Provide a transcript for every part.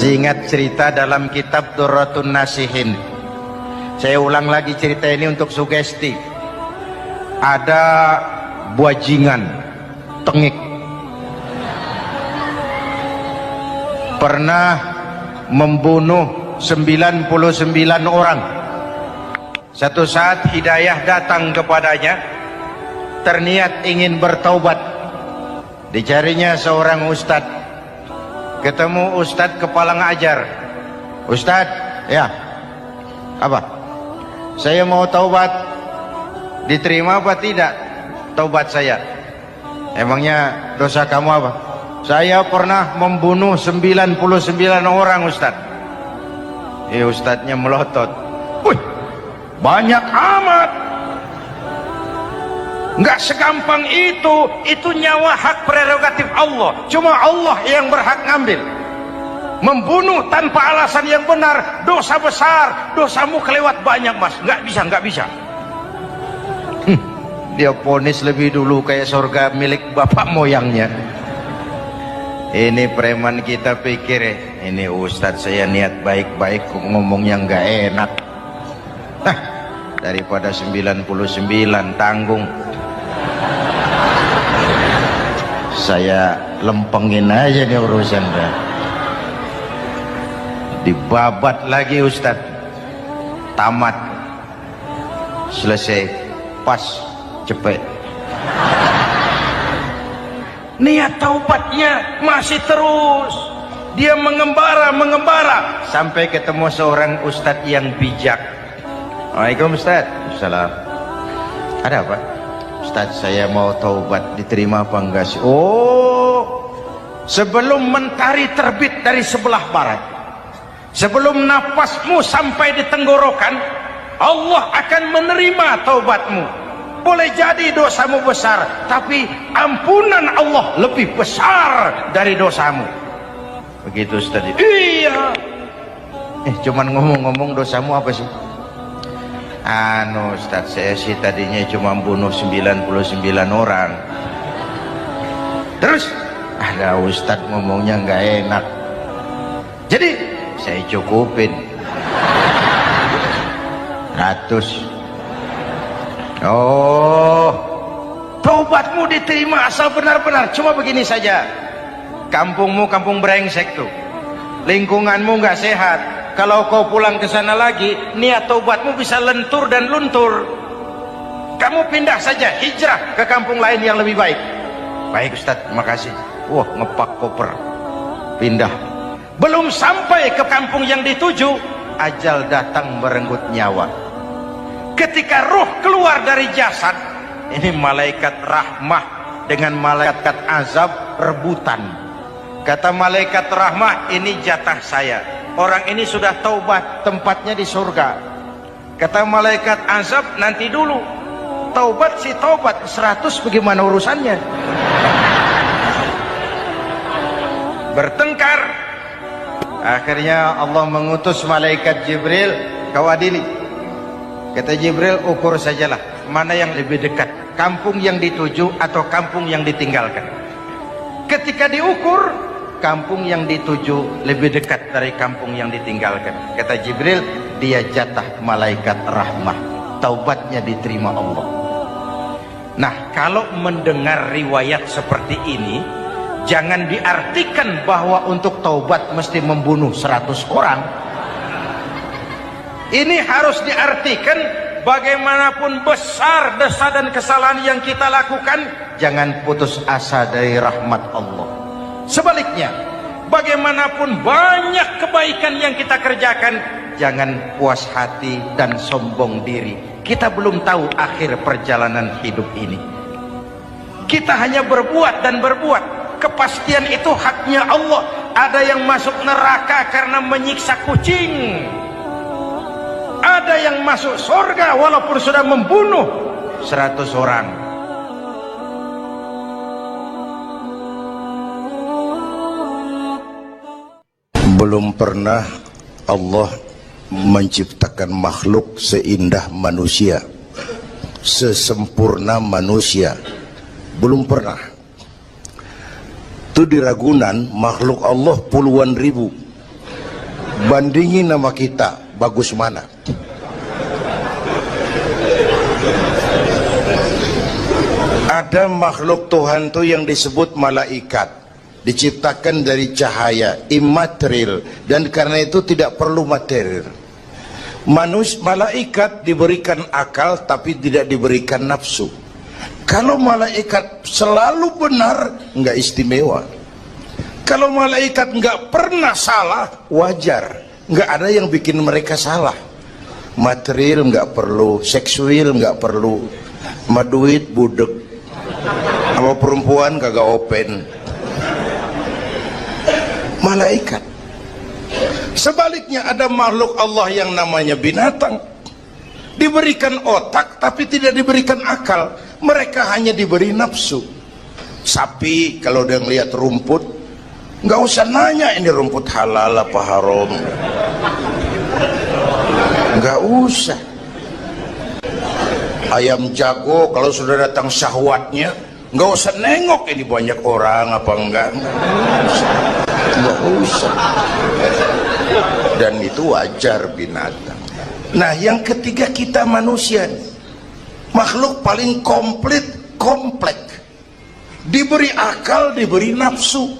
Ingat cerita dalam kitab Durratun Nasihin. Saya ulang lagi cerita ini untuk sugesti. Ada buajingan tengik pernah membunuh 99 orang. Satu saat hidayah datang kepadanya, terniat ingin bertaubat. Dicarinya seorang ustadz. Ketemu ustadz kepala ngajar. Ustadz, ya, apa? Saya mau taubat. Diterima apa tidak taubat saya? Emangnya dosa kamu apa? Saya pernah membunuh 99 orang, ustadz. Ustadznya melotot. Wih, banyak amat. Enggak segampang itu nyawa hak prerogatif Allah. Cuma Allah yang berhak ngambil. Membunuh tanpa alasan yang benar dosa besar. Dosamu kelewat banyak, mas. Enggak bisa. Dia vonis lebih dulu kayak surga milik bapak moyangnya. Ini preman kita pikir ini ustadz saya niat baik-baik kok ngomongnya enggak enak. Nah, daripada 99 tanggung, saya lempengin aja nih urusan dah. Dibabat lagi ustadz. Tamat. Selesai. Pas. Cepet. Niat taubatnya masih terus. Dia mengembara sampai ketemu seorang ustadz yang bijak. Waalaikumsalam ustadz. Salam. Ada apa? Ustadz, saya mau taubat, diterima apa enggak sih? Oh, sebelum mentari terbit dari sebelah barat, sebelum napasmu sampai di tenggorokan, Allah akan menerima taubatmu. Boleh jadi dosamu besar, tapi ampunan Allah lebih besar dari dosamu. Begitu Ustaz. Iya. Cuman ngomong-ngomong dosamu apa sih? Ustaz, saya sih tadinya cuma bunuh 99 orang. Terus ada Ustaz ngomongnya nggak enak, jadi saya cukupin 100. Oh, taubatmu diterima asal benar-benar. Cuma begini saja, kampungmu kampung brengsek tuh, lingkunganmu nggak sehat. Kalau kau pulang ke sana lagi, niat taubatmu bisa lentur dan luntur. Kamu pindah saja, hijrah ke kampung lain yang lebih baik. Baik Ustadz, terima kasih. Wah, ngepak koper, pindah. Belum sampai ke kampung yang dituju, ajal datang merenggut nyawa. Ketika ruh keluar dari jasad, ini malaikat rahmah dengan malaikat azab rebutan. Kata malaikat rahmah, ini jatah saya. Orang ini sudah taubat, tempatnya di surga. Kata malaikat azab, nanti dulu. Taubat sih taubat, 100 bagaimana urusannya? Bertengkar. Akhirnya Allah mengutus malaikat Jibril, kau adili. Kata Jibril, ukur sajalah mana yang lebih dekat, kampung yang dituju atau kampung yang ditinggalkan. Ketika diukur, kampung yang dituju lebih dekat dari kampung yang ditinggalkan. Kata Jibril, dia jatah malaikat rahmah, taubatnya diterima Allah. Nah, kalau mendengar riwayat seperti ini, jangan diartikan bahwa untuk taubat mesti membunuh 100 orang. Ini harus diartikan bagaimanapun besar dosa dan kesalahan yang kita lakukan, jangan putus asa dari rahmat Allah. Sebaliknya, bagaimanapun banyak kebaikan yang kita kerjakan, jangan puas hati dan sombong diri. Kita belum tahu akhir perjalanan hidup ini. Kita hanya berbuat dan berbuat. Kepastian itu haknya Allah. Ada yang masuk neraka karena menyiksa kucing. Ada yang masuk surga walaupun sudah membunuh 100 orang. Belum pernah Allah menciptakan makhluk seindah manusia, sesempurna manusia. Belum pernah. Itu di Ragunan makhluk Allah puluhan ribu. Bandingin nama kita, bagus mana? Ada makhluk Tuhan tuh yang disebut malaikat, diciptakan dari cahaya, immaterial, dan karena itu tidak perlu material. Malaikat diberikan akal tapi tidak diberikan nafsu. Kalau malaikat selalu benar, nggak istimewa. Kalau malaikat nggak pernah salah, wajar. Nggak ada yang bikin mereka salah. Material nggak perlu, seksual nggak perlu, sama duit budek, sama perempuan kagak open. Malaikat. Sebaliknya ada makhluk Allah yang namanya binatang, diberikan otak tapi tidak diberikan akal. Mereka hanya diberi nafsu. Sapi kalau dia ngelihat rumput, nggak usah nanya ini rumput halal apa haram, nggak usah. Ayam jago kalau sudah datang syahwatnya, nggak usah nengok ini banyak orang apa enggak, nggak usah. Dan itu wajar binatang. Nah yang ketiga kita manusia, makhluk paling komplek, diberi akal, diberi nafsu.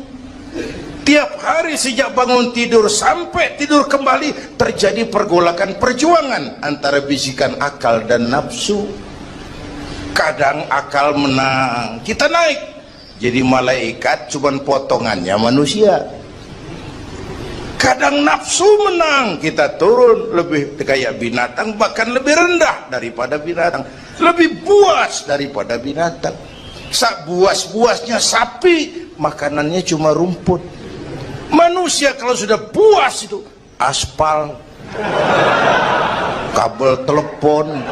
Tiap hari sejak bangun tidur sampai tidur kembali terjadi pergolakan perjuangan antara bisikan akal dan nafsu. Kadang akal menang, kita naik jadi malaikat, cuman potongannya manusia. Kadang nafsu menang, kita turun lebih kayak binatang, bahkan lebih rendah daripada binatang, lebih buas daripada binatang. Buas-buasnya sapi, makanannya cuma rumput. Manusia kalau sudah puas itu aspal, kabel telepon,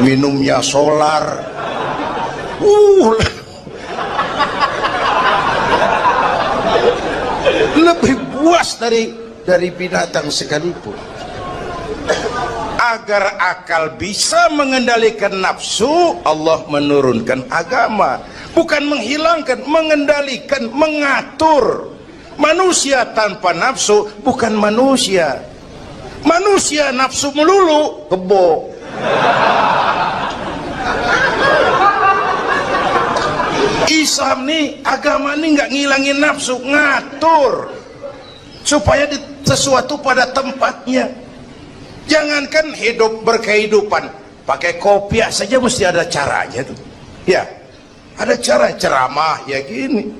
minumnya solar. Lebih puas dari binatang sekalipun. Agar akal bisa mengendalikan nafsu, Allah menurunkan agama, bukan menghilangkan, mengendalikan, mengatur. Manusia tanpa nafsu bukan manusia. Manusia nafsu melulu, kebo. Islam nih, agama nih nggak ngilangin nafsu, ngatur supaya sesuatu pada tempatnya. Jangankan hidup berkehidupan, pakai kopiah saja mesti ada caranya tuh. Ya, ada cara ceramah ya gini,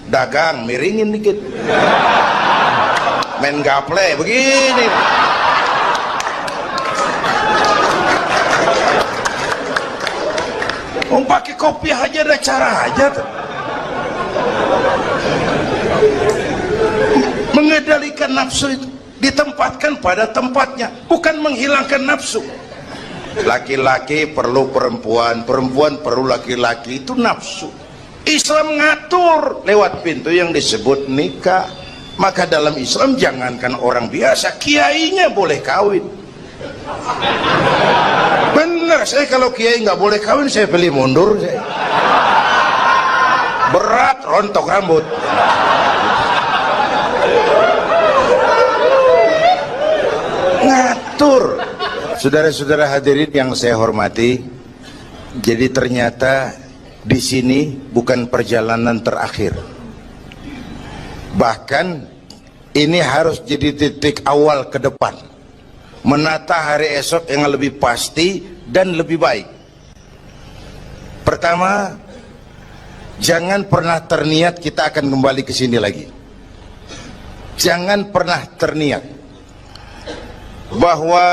dagang miringin dikit, main gaple begini. Pakai kopiah aja ada cara aja tuh. Mengendalikan nafsu itu ditempatkan pada tempatnya, bukan menghilangkan nafsu. Laki-laki perlu perempuan, perempuan perlu laki-laki, itu nafsu. Islam ngatur lewat pintu yang disebut nikah. Maka dalam Islam jangankan orang biasa, kiainya boleh kawin. Bener, saya kalau kiai nggak boleh kawin saya pilih mundur saya. Berat rontok rambut. Ngatur. Saudara-saudara hadirin yang saya hormati, jadi ternyata di sini bukan perjalanan terakhir. Bahkan ini harus jadi titik awal ke depan, menata hari esok yang lebih pasti dan lebih baik. Pertama, jangan pernah terniat kita akan kembali ke sini lagi. Jangan pernah terniat bahwa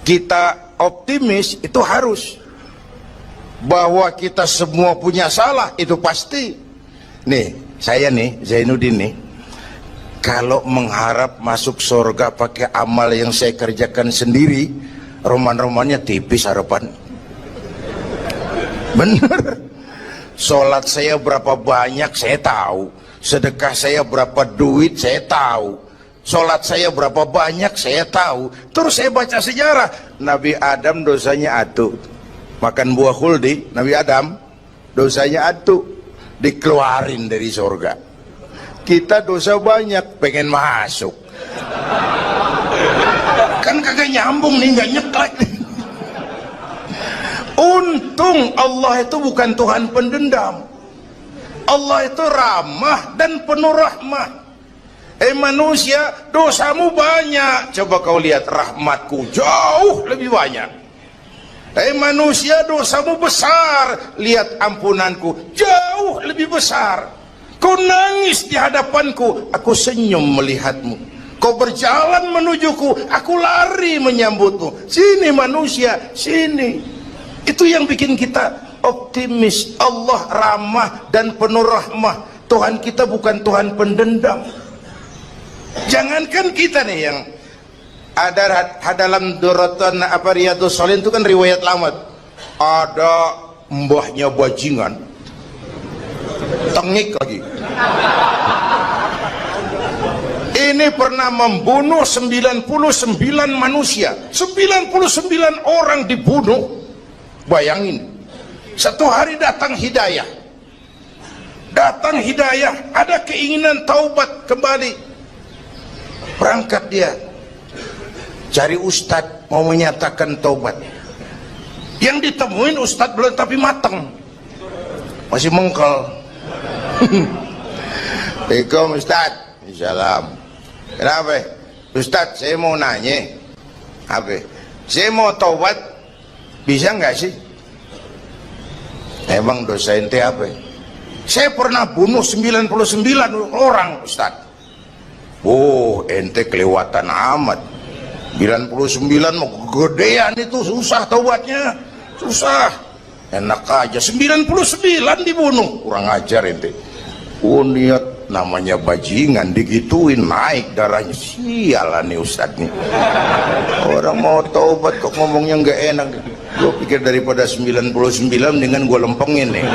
kita optimis, itu harus. Bahwa kita semua punya salah, itu pasti. Nih, saya nih, Zainuddin nih, kalau mengharap masuk surga pakai amal yang saya kerjakan sendiri, roman-romannya tipis harapan. Bener. Sholat saya berapa banyak saya tahu, sedekah saya berapa duit saya tahu, sholat saya berapa banyak saya tahu. Terus saya baca sejarah, Nabi Adam dosanya atu, makan buah khuldi. Nabi Adam dosanya atu, dikeluarin dari surga. Kita dosa banyak, pengen masuk. Kan kagak nyambung nih, nggak nyeklek nih. Untung Allah itu bukan Tuhan pendendam. Allah itu ramah dan penuh rahmah. Manusia, dosamu banyak, coba kau lihat rahmatku jauh lebih banyak. Manusia, dosamu besar, lihat ampunanku jauh lebih besar. Kau nangis di hadapanku, aku senyum melihatmu. Kau berjalan menujuku, aku lari menyambutmu. Sini manusia, sini. Itu yang bikin kita optimis. Allah ramah dan penuh rahmah. Tuhan kita bukan Tuhan pendendam. Jangankan kita nih yang ada dalam Duratan Riyadhus Shalihin itu kan riwayat lama. Ada mbahnya bajingan, tengik lagi. Ini pernah membunuh 99 manusia, 99 orang dibunuh. Bayangin, satu hari datang hidayah, ada keinginan taubat kembali. Berangkat dia cari ustadz mau menyatakan taubat. Yang ditemuin ustadz belum tapi mateng, masih mengkel. Assalamualaikum ustadz. Salam. Kenapa ustadz, saya mau nanya apa, saya mau taubat, bisa nggak sih? Emang dosa ente apa? Saya pernah bunuh 99 orang ustadz. Oh, ente kelewatan amat. 99 mau gedean itu, susah taubatnya, susah. Enak aja 99 dibunuh, kurang ajar ente. Oh, niat namanya bajingan digituin, naik darahnya. Sialan nih ustadz nih. Orang mau taubat kok ngomongnya nggak enak. Gue pikir daripada 99 dengan gue lempengin nih.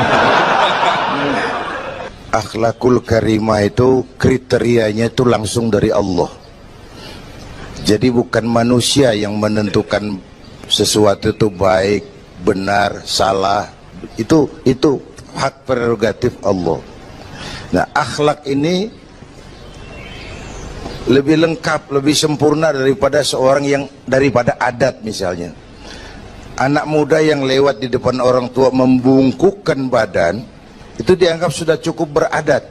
Akhlakul karimah itu kriterianya itu langsung dari Allah. Jadi bukan manusia yang menentukan sesuatu itu baik, benar, salah. Itu hak prerogatif Allah. Nah, akhlak ini lebih lengkap, lebih sempurna daripada daripada adat misalnya. Anak muda yang lewat di depan orang tua membungkukkan badan, itu dianggap sudah cukup beradat,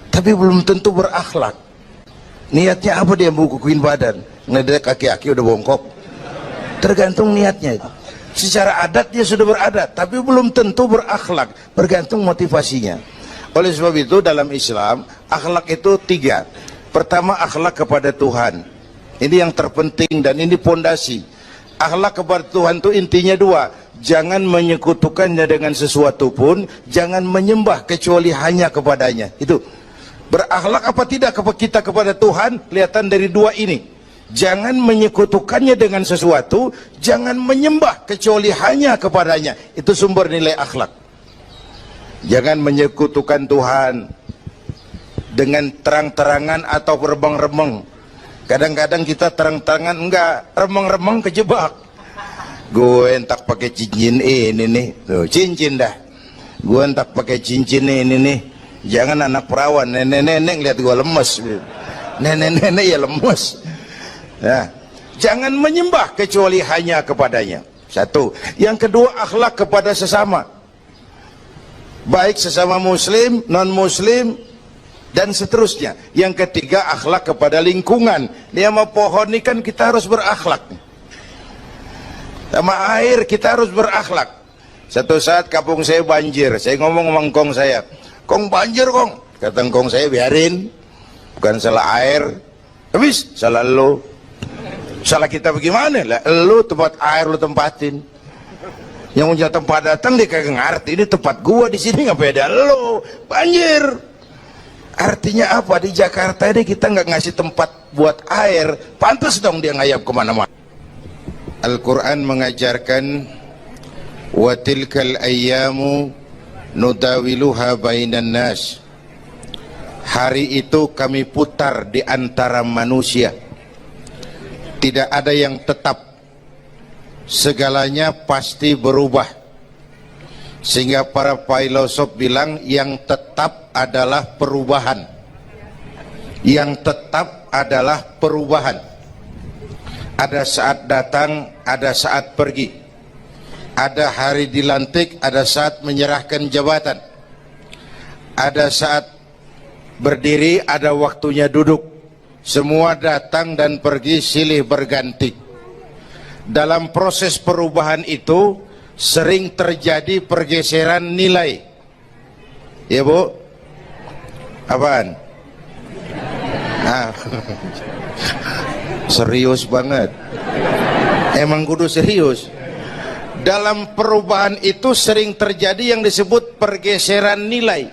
tapi belum tentu berakhlak. Niatnya apa dia bungkukin badan? Ngelihat kaki-kaki udah bongkok. Tergantung niatnya. Secara adat dia sudah beradat, tapi belum tentu berakhlak. Bergantung motivasinya. Oleh sebab itu dalam Islam, akhlak itu 3. Pertama, akhlak kepada Tuhan. Ini yang terpenting dan ini pondasi. Akhlak kepada Tuhan itu intinya 2. Jangan menyekutukannya dengan sesuatu pun, jangan menyembah kecuali hanya kepadanya. Itu berakhlak apa tidak kita kepada Tuhan, kelihatan dari 2 ini. Jangan menyekutukannya dengan sesuatu, jangan menyembah kecuali hanya kepadanya. Itu sumber nilai akhlak. Jangan menyekutukan Tuhan dengan terang-terangan atau remeng-remeng. Kadang-kadang kita terang-terangan enggak, remeng-remeng kejebak. Gue entak pakai cincin ini nih, tuh, cincin dah. Gue entak pakai cincin ini nih. Jangan anak perawan, nenek-nenek lihat gue lemes. Nenek-nenek ya lemes. Nah, jangan menyembah kecuali hanya kepadanya. 1. Yang kedua, akhlak kepada sesama. Baik sesama muslim, non-muslim, dan seterusnya. Yang ketiga, akhlak kepada lingkungan. Dia mau pohon ini kan kita harus berakhlak. Sama air kita harus berakhlak. Satu saat kampung saya banjir, saya ngomong sama engkong saya, "Kong banjir kong." Kata engkong saya, "Biarin, bukan salah air." Habis salah lo. Salah kita bagaimana? Lah lo tempat air lo tempatin. Yang punya tempat datang dia kagak ngerti, ini tempat gua di sini nggak beda lo. Banjir. Artinya apa? Di Jakarta ini kita nggak ngasih tempat buat air, pantas dong dia ngayap kemana-mana. Al-Quran mengajarkan wa tilkal ayyamu nudawiluha bainan nas. Hari itu kami putar di antara manusia. Tidak ada yang tetap. Segalanya pasti berubah. Sehingga para filosof bilang yang tetap adalah perubahan. Yang tetap adalah perubahan. Ada saat datang, ada saat pergi. Ada hari dilantik, ada saat menyerahkan jabatan. Ada saat berdiri, ada waktunya duduk. Semua datang dan pergi silih berganti. Dalam proses perubahan itu sering terjadi pergeseran nilai. Ya Bu? Apaan? Serius banget. Emang kudu serius. Dalam perubahan itu sering terjadi yang disebut pergeseran nilai.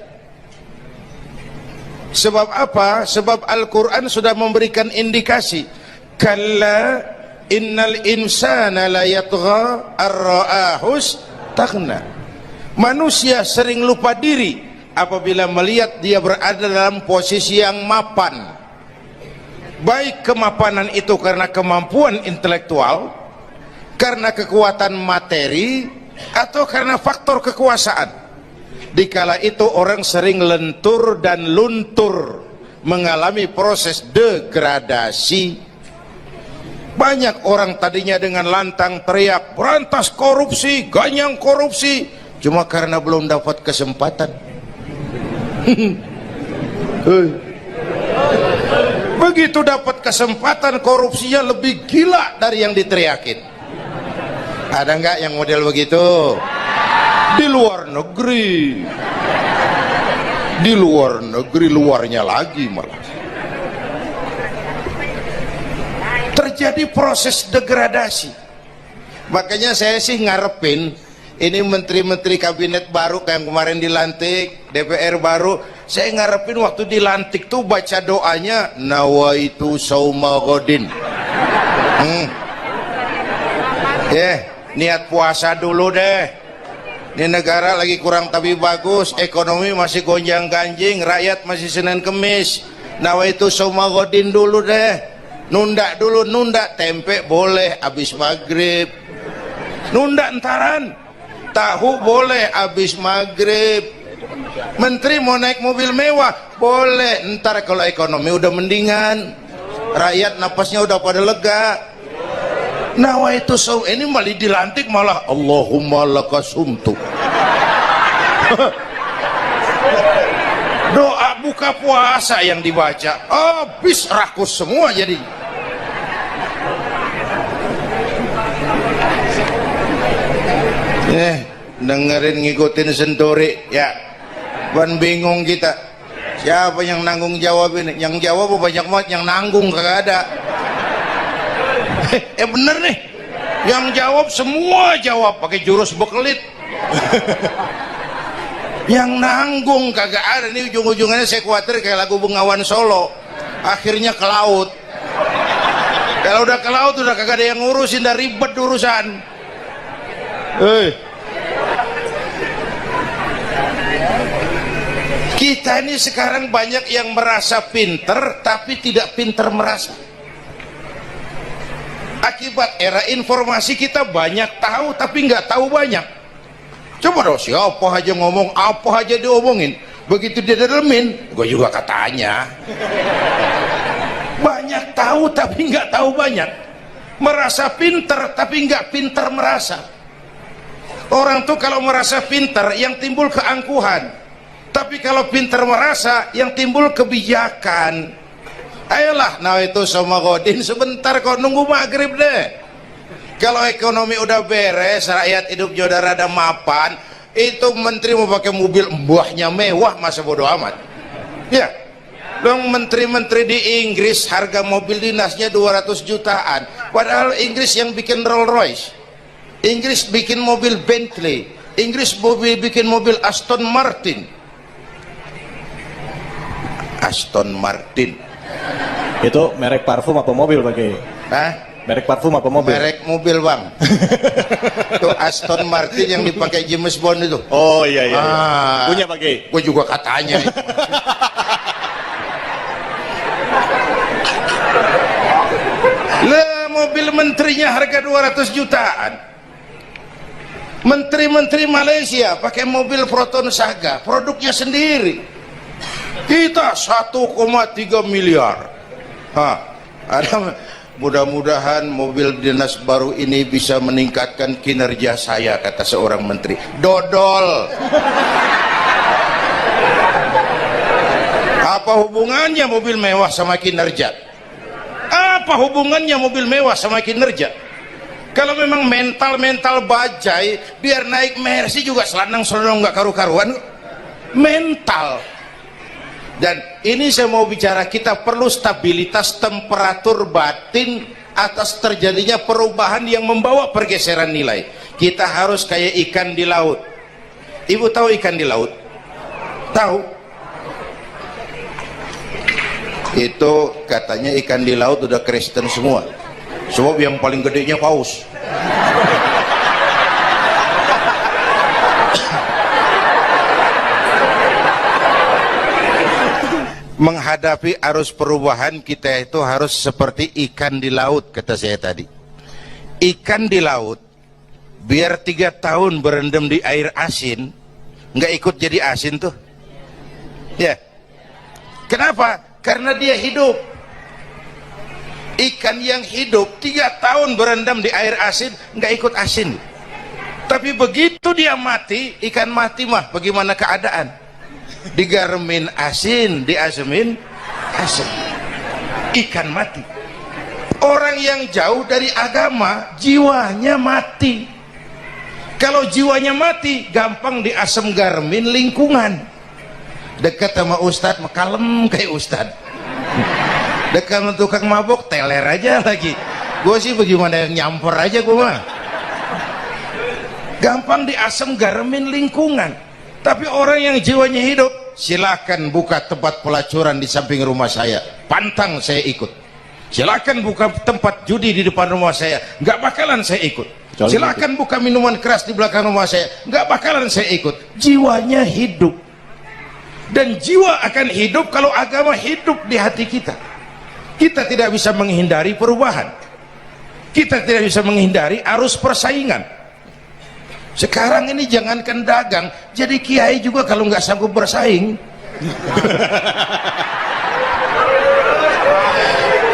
Sebab apa? Sebab Al-Quran sudah memberikan indikasi. Kalla innal insana la yatgha ar-ra'ahus taghna. Manusia sering lupa diri apabila melihat dia berada dalam posisi yang mapan. Baik kemapanan itu karena kemampuan intelektual, karena kekuatan materi, atau karena faktor kekuasaan. Dikala itu orang sering lentur dan luntur, mengalami proses degradasi. Banyak orang tadinya dengan lantang teriak berantas korupsi, ganyang korupsi, cuma karena belum dapat kesempatan. Begitu dapat kesempatan, korupsinya lebih gila dari yang diteriakin. Ada nggak yang model begitu? Di luar negeri. Di luar negeri, luarnya lagi malah. Terjadi proses degradasi. Makanya saya sih ngarepin ini menteri-menteri kabinet baru kayak yang kemarin dilantik, DPR baru, saya ngarepin waktu dilantik tuh baca doanya nawaitu sauma godin. Niat puasa dulu deh. Ini negara lagi kurang tapi bagus, ekonomi masih gonjang ganjing, rakyat masih Senin Kemis. Nawaitu sauma godin dulu deh. Nunda dulu, nunda tempe boleh habis maghrib, nunda entaran tahu boleh habis maghrib. Menteri mau naik mobil mewah boleh ntar kalau ekonomi udah mendingan, rakyat napasnya udah pada lega. Nawaitu saum, ini malah dilantik malah Allahumma lakasumtu. Doa buka puasa yang dibaca habis rakus semua jadi. Dengerin ngikutin senturi ya, ban bingung kita siapa yang nanggung jawab ini. Yang jawab banyak banget, yang nanggung kagak ada. Bener nih, yang jawab semua jawab pakai jurus bekelit. Yang nanggung kagak ada. Nih ujung-ujungnya saya khawatir kayak lagu Bengawan Solo, akhirnya ke laut. Kalau udah ke laut udah kagak ada yang ngurusin, dah ribet urusan. Kita ini sekarang banyak yang merasa pinter tapi tidak pinter merasa. Akibat era informasi kita banyak tahu tapi nggak tahu banyak. Coba dong, siapa aja ngomong apa aja diomongin, begitu dia dalemin gue juga katanya. Banyak tahu tapi nggak tahu banyak. Merasa pinter tapi nggak pinter merasa. Orang tuh kalau merasa pinter yang timbul keangkuhan, tapi kalau pinter merasa yang timbul kebijakan. Ayolah, nah itu sama godin sebentar kok, nunggu maghrib deh. Kalau ekonomi udah beres, rakyat hidup jodoh rada mapan, itu menteri mau pakai mobil mbahnya mewah, masa bodo amat. Ya, dong menteri-menteri di Inggris harga mobil dinasnya 200 jutaan, padahal Inggris yang bikin Rolls Royce, Inggris bikin mobil Bentley, Inggris bikin mobil Aston Martin. Aston Martin itu merek parfum apa mobil pakai? Hah? Merek parfum apa mobil? Merek mobil bang. Itu Aston Martin yang dipakai James Bond itu. Oh iya iya, punya pakai? Gue juga katanya. Lah mobil menterinya harga 200 jutaan. Menteri-menteri Malaysia pakai mobil Proton Saga, produknya sendiri. Kita 1,3 miliar. Ada, mudah-mudahan mobil dinas baru ini bisa meningkatkan kinerja saya, kata seorang menteri. Dodol. Apa hubungannya mobil mewah sama kinerja? Apa hubungannya mobil mewah sama kinerja? Kalau memang mental bajai, biar naik Mercy juga selandang-selandang nggak karu-karuan. Mental. Dan ini saya mau bicara, kita perlu stabilitas temperatur batin atas terjadinya perubahan yang membawa pergeseran nilai. Kita harus kayak ikan di laut. Ibu tahu ikan di laut? Tahu? Itu katanya ikan di laut udah Kristen semua. Sebab yang paling gedenya paus. Menghadapi arus perubahan kita itu harus seperti ikan di laut, kata saya tadi. Ikan di laut biar 3 tahun berendam di air asin, nggak ikut jadi asin tuh. Ya. Kenapa? Karena dia hidup. Ikan yang hidup 3 tahun berendam di air asin nggak ikut asin. Tapi begitu dia mati, ikan mati mah bagaimana keadaan? Digaremin asin, diasemin asin. Ikan mati. Orang yang jauh dari agama, jiwanya mati. Kalau jiwanya mati, gampang diasem garemin lingkungan. Dekat sama ustadz, kalem kayak ustadz. Dekat sama tukang mabok, teler aja lagi. Gue sih bagaimana yang nyamper aja gue mah. Gampang diasem garemin lingkungan. Tapi orang yang jiwanya hidup, silakan buka tempat pelacuran di samping rumah saya, pantang saya ikut. Silakan buka tempat judi di depan rumah saya, nggak bakalan saya ikut. Silakan buka minuman keras di belakang rumah saya, nggak bakalan saya ikut. Jiwanya hidup. Dan jiwa akan hidup kalau agama hidup di hati kita. Kita tidak bisa menghindari perubahan. Kita tidak bisa menghindari arus persaingan. Sekarang ini jangankan dagang, jadi kiai juga kalau nggak sanggup bersaing.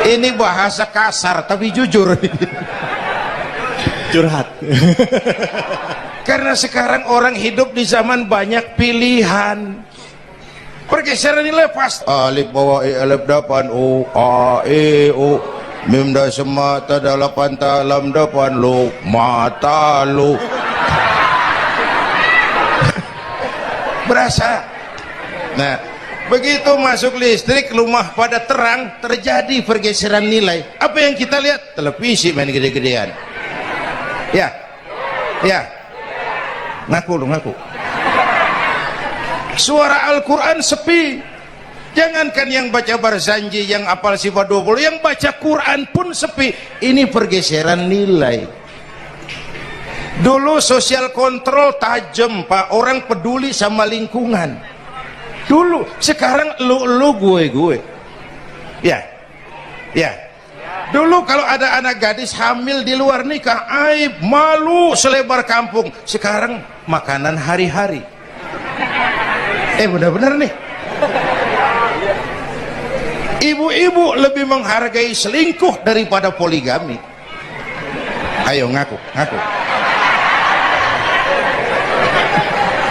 Ini bahasa kasar tapi jujur. Curhat. Karena sekarang orang hidup di zaman banyak pilihan. Pergeseran nilai pasti. Alif bawah alif depan u a e u mim da semata dalapan talam depan lu mata lu. Berasa. Nah, begitu masuk listrik, rumah pada terang, terjadi pergeseran nilai. Apa yang kita lihat? Televisi main gede-gedean. Ya, ya. Ngaku lu, ngaku. Suara Al-Quran sepi. Jangankan yang baca Barzanji, yang apal sifat 20, yang baca Quran pun sepi. Ini pergeseran nilai. Dulu sosial kontrol tajam, Pak. Orang peduli sama lingkungan. Dulu, sekarang lu gue. Ya. Ya. Dulu kalau ada anak gadis hamil di luar nikah, aib, malu selebar kampung. Sekarang makanan hari-hari. Benar-benar nih. Ibu-ibu lebih menghargai selingkuh daripada poligami. Ayo ngaku.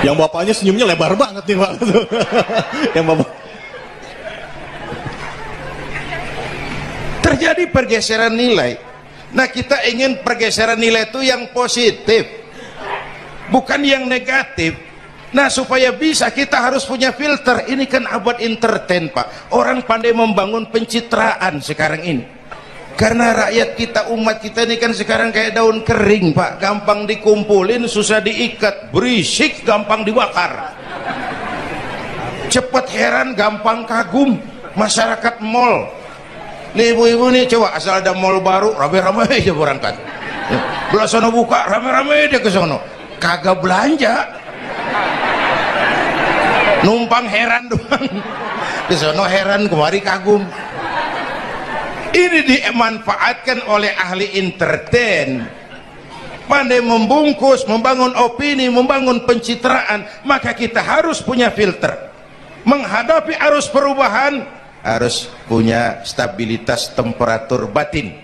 Yang bapaknya senyumnya lebar banget nih Pak. Yang bapak. Terjadi pergeseran nilai. Nah, kita ingin pergeseran nilai itu yang positif, bukan yang negatif. Nah, supaya bisa kita harus punya filter. Ini kan abad entertain, Pak. Orang pandai membangun pencitraan sekarang ini. Karena rakyat kita, umat kita ini kan sekarang kayak daun kering, Pak. Gampang dikumpulin, susah diikat. Berisik, gampang dibakar. Cepat heran, gampang kagum. Masyarakat mall. Nih ibu-ibu nih, coba asal ada mall baru, rame-rame aja berangkat. Belah sono buka, rame-rame dia ke sono. Kagak belanja. Numpang heran doang. Ke sono heran, kemari kagum. Ini dimanfaatkan oleh ahli entertain, pandai membungkus, membangun opini, membangun pencitraan. Maka kita harus punya filter. menghadapi arus perubahan harus punya stabilitas temperatur batin.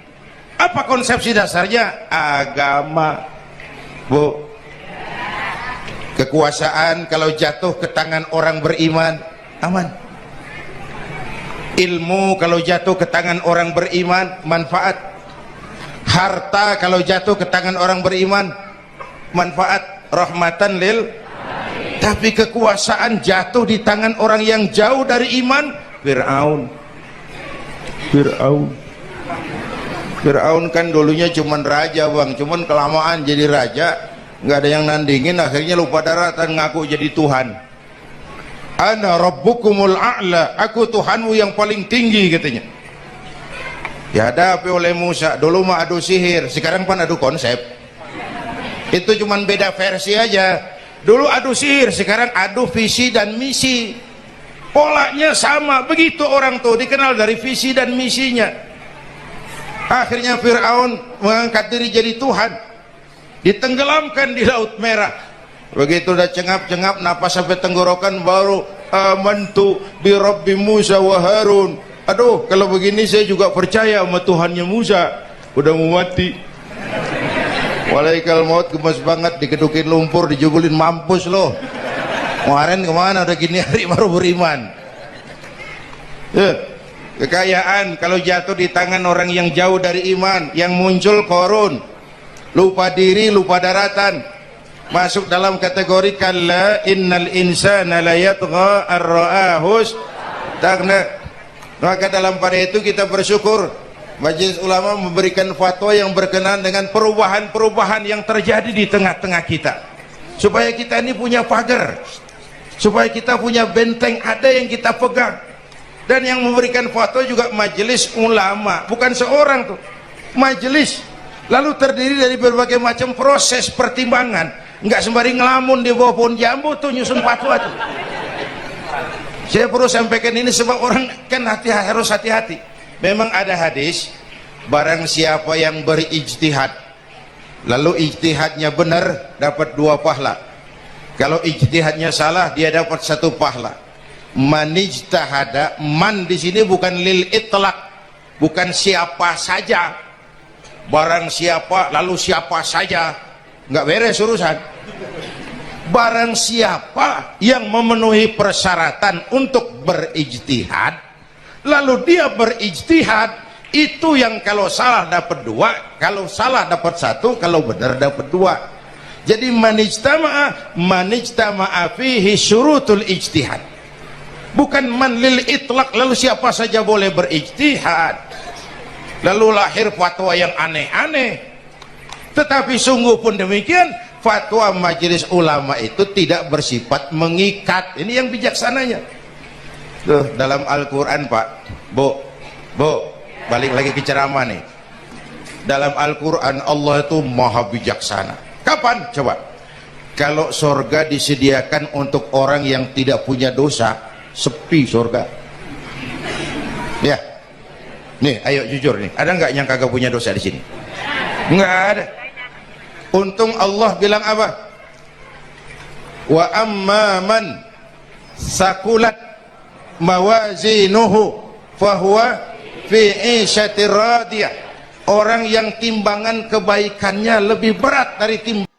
Apa konsepsi dasarnya? Agama, Bu. Kekuasaan kalau jatuh ke tangan orang beriman aman. Ilmu kalau jatuh ke tangan orang beriman manfaat. Harta kalau jatuh ke tangan orang beriman manfaat, rahmatan lil. Tapi kekuasaan jatuh di tangan orang yang jauh dari iman, Fir'aun kan dulunya cuman raja bang, cuman kelamaan jadi raja nggak ada yang nandingin, akhirnya lupa daratan ngaku jadi Tuhan. Ana rabbukumul a'la, aku Tuhanmu yang paling tinggi katanya. Dihadapi oleh Musa. Dulu mah adu sihir, sekarang pan adu konsep. Itu cuman beda versi aja. Dulu adu sihir, sekarang adu visi dan misi. Polanya sama, begitu orang tuh dikenal dari visi dan misinya. Akhirnya Fir'aun mengangkat diri jadi Tuhan, ditenggelamkan di Laut Merah. Begitu udah cengap-cengap napas sampai tenggorokan baru amantu bi Rabbi Musa wa Harun. Aduh, kalau begini saya juga percaya sama Tuhannya Musa. Udah mau mati. Walaikal maut, gemes banget, dikedukin lumpur, dijugulin, mampus loh. Kemarin kemana udah gini hari baru beriman. Kekayaan kalau jatuh di tangan orang yang jauh dari iman, yang muncul korun, lupa diri, lupa daratan, masuk dalam kategori kalla innal insana la yatgha ar-ra'ahus tagna. Maka dalam pada itu kita bersyukur Majelis Ulama memberikan fatwa yang berkenaan dengan perubahan-perubahan yang terjadi di tengah-tengah kita, supaya kita ini punya pagar, supaya kita punya benteng ada yang kita pegang. Dan yang memberikan fatwa juga Majelis Ulama, bukan seorang tuh, majelis, lalu terdiri dari berbagai macam proses pertimbangan. Nggak sembari ngelamun di bawah pohon jambu tuh nyusun fatwa tuh. Saya perlu sampaikan ini sebab orang kan harus hati-hati. Memang ada hadis, barang siapa yang berijtihad lalu ijtihadnya benar dapat 2 pahala, kalau ijtihadnya salah dia dapat 1 pahala. Manijtahada, man di sini bukan lil itlaq, bukan siapa saja, barang siapa lalu siapa saja, nggak beres urusan. Barang siapa yang memenuhi persyaratan untuk berijtihad lalu dia berijtihad, itu yang kalau salah dapat 2, kalau salah dapat 1, kalau benar dapat 2. Jadi manijtama'a fihi syurutul ijtihad, bukan man lil itlaq lalu siapa saja boleh berijtihad lalu lahir fatwa yang aneh-aneh. Tetapi sungguh pun demikian, fatwa Majelis Ulama itu tidak bersifat mengikat. Ini yang bijaksananya. Tuh dalam Al-Quran Pak, Bu, balik lagi ke ceramah nih. Dalam Al-Quran Allah itu maha bijaksana. Kapan? Coba. Kalau surga disediakan untuk orang yang tidak punya dosa, sepi surga. Ya, nih ayo jujur nih, ada nggak yang kagak punya dosa di sini? Nggak ada. Untung Allah bilang apa? Wa amma man sakulat mawazinuhu fahuwa fi 'ishatir radiyah. Orang yang timbangan kebaikannya lebih berat dari timbangan